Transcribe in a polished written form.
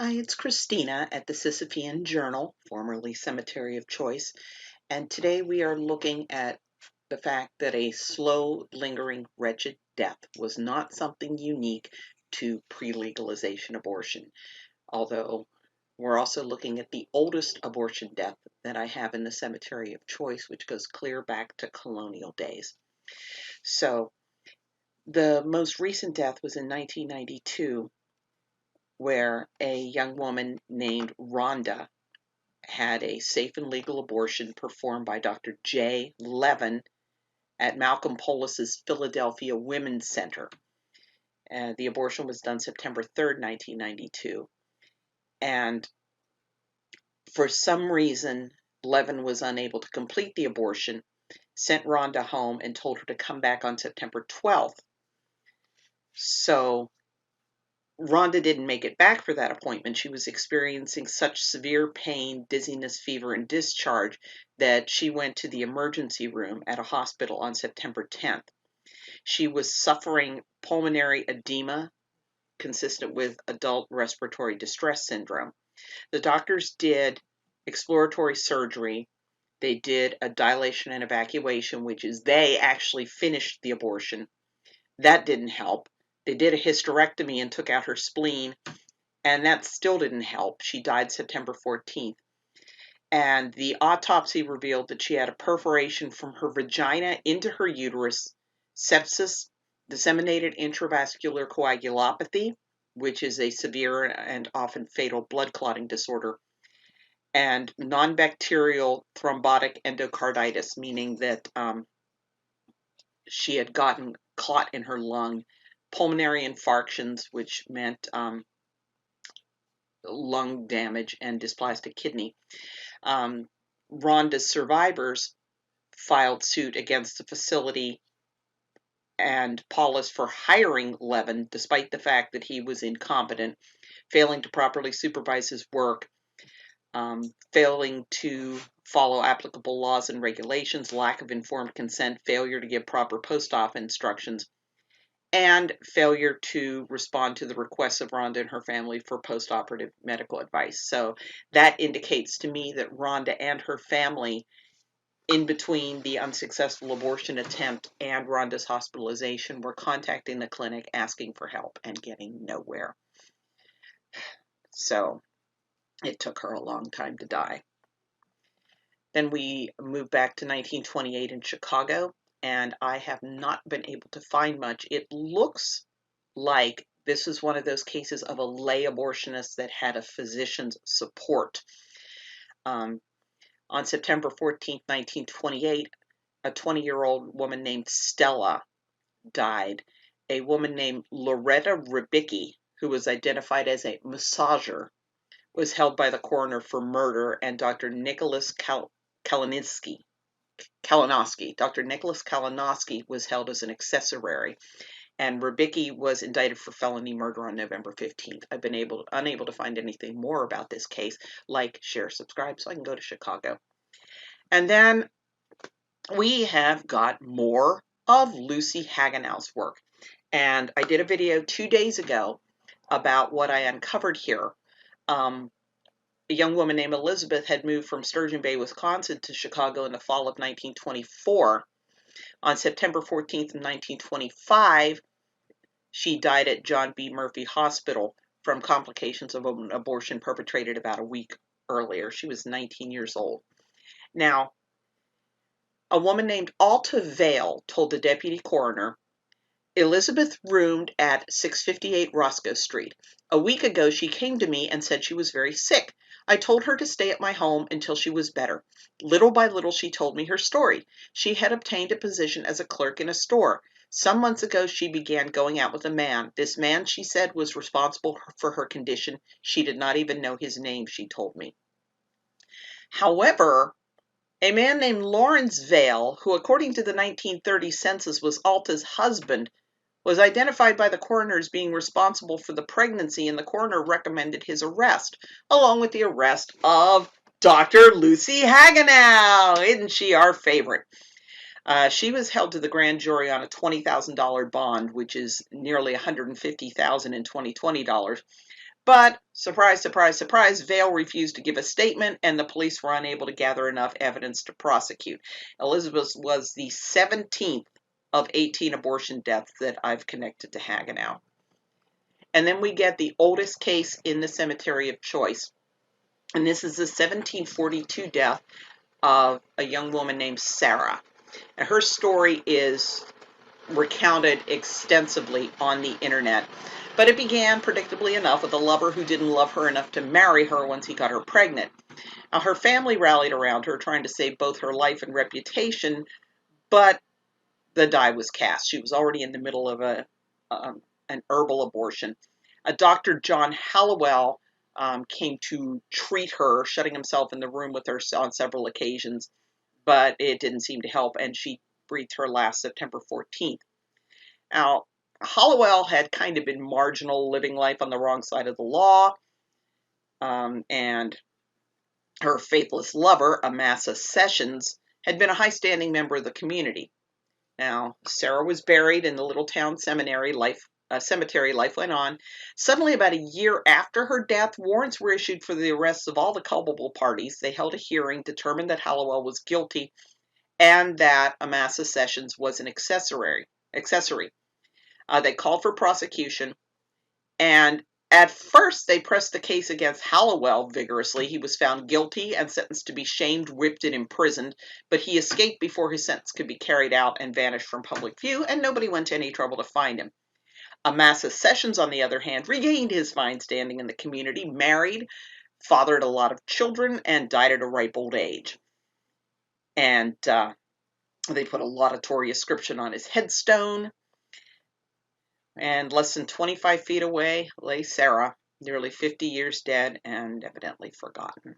Hi, it's Christina at the Sisyphean Journal, formerly Cemetery of Choice, and today we are looking at the fact that a slow, lingering, wretched death was not something unique to pre-legalization abortion, although we're also looking at the oldest abortion death that I have in the Cemetery of Choice, which goes clear back to colonial days. So the most recent death was in 1992, where a young woman named Rhonda had a safe and legal abortion performed by Dr. J. Levin at Malcolm Polis's Philadelphia Women's Center. The abortion was done September 3rd, 1992. And for some reason, Levin was unable to complete the abortion, sent Rhonda home, and told her to come back on September 12th. So Rhonda didn't make it back for that appointment. She was experiencing such severe pain, dizziness, fever, and discharge that she went to the emergency room at a hospital on September 10th. She was suffering pulmonary edema consistent with adult respiratory distress syndrome. The doctors did exploratory surgery. They did a dilation and evacuation, which is they actually finished the abortion. That didn't help. They did a hysterectomy and took out her spleen, and that still didn't help. She died September 14th. And the autopsy revealed that she had a perforation from her vagina into her uterus, sepsis, disseminated intravascular coagulopathy, which is a severe and often fatal blood clotting disorder, and non-bacterial thrombotic endocarditis, meaning that she had gotten clot in her lung, pulmonary infarctions, which meant lung damage, and dysplastic kidney. Rhonda's survivors filed suit against the facility and Paulus for hiring Levin, despite the fact that he was incompetent, failing to properly supervise his work, failing to follow applicable laws and regulations, lack of informed consent, failure to give proper post-op instructions, and failure to respond to the requests of Rhonda and her family for post-operative medical advice. So that indicates to me that Rhonda and her family, in between the unsuccessful abortion attempt and Rhonda's hospitalization, were contacting the clinic asking for help and getting nowhere. So it took her a long time to die. Then we moved back to 1928 in Chicago, and I have not been able to find much. It looks like this is one of those cases of a lay abortionist that had a physician's support. On September 14th, 1928, a 20-year-old woman named Stella died. A woman named Loretta Ribicki, who was identified as a massager, was held by the coroner for murder, and Dr. Nicholas Kalinowski. Dr. Nicholas Kalinowski was held as an accessory, and Ribicki was indicted for felony murder on November 15th. I've been unable to find anything more about this case. Like, share, subscribe, so I can go to Chicago. And then we have got more of Lucy Hagenow's work. And I did a video 2 days ago about what I uncovered here. A young woman named Elizabeth had moved from Sturgeon Bay, Wisconsin to Chicago in the fall of 1924. On September 14th, 1925, she died at John B. Murphy Hospital from complications of an abortion perpetrated about a week earlier. She was 19 years old. Now, a woman named Alta Vale told the deputy coroner, Elizabeth roomed at 658 Roscoe Street. A week ago, she came to me and said she was very sick. I told her to stay at my home until she was better. Little by little, she told me her story. She had obtained a position as a clerk in a store. Some months ago, she began going out with a man. This man, she said, was responsible for her condition. She did not even know his name, she told me. However, a man named Lawrence Vale, who according to the 1930 census was Alta's husband, was identified by the coroner as being responsible for the pregnancy, and the coroner recommended his arrest, along with the arrest of Dr. Lucy Hagenow. Isn't she our favorite? She was held to the grand jury on a $20,000 bond, which is nearly $150,000 in 2020 dollars. But, surprise, surprise, surprise, Vail refused to give a statement, and the police were unable to gather enough evidence to prosecute. Elizabeth was the 17th of 18 abortion deaths that I've connected to Hagenow. And then we get the oldest case in the cemetery of choice. And this is the 1742 death of a young woman named Sarah. And her story is recounted extensively on the internet. But it began, predictably enough, with a lover who didn't love her enough to marry her once he got her pregnant. Now, her family rallied around her, trying to save both her life and reputation, but the die was cast. She was already in the middle of an herbal abortion. A Dr. John Hollowell came to treat her, shutting himself in the room with her on several occasions, but it didn't seem to help, and she breathed her last September 14th. Now, Hollowell had kind of been marginal, living life on the wrong side of the law, and her faithless lover, Amasa Sessions, had been a high-standing member of the community. Now, Sarah was buried in the little town cemetery. Life went on. Suddenly, about a year after her death, warrants were issued for the arrests of all the culpable parties. They held a hearing, determined that Hollowell was guilty, and that Amasa Sessions was an accessory. They called for prosecution, and at first they pressed the case against Hollowell vigorously. He was found guilty and sentenced to be shamed, whipped, and imprisoned, but he escaped before his sentence could be carried out and vanished from public view, and nobody went to any trouble to find him. Amasa Sessions, on the other hand, regained his fine standing in the community, married, fathered a lot of children, and died at a ripe old age. And they put a laudatory inscription on his headstone. And less than 25 feet away lay Sarah, nearly 50 years dead and evidently forgotten.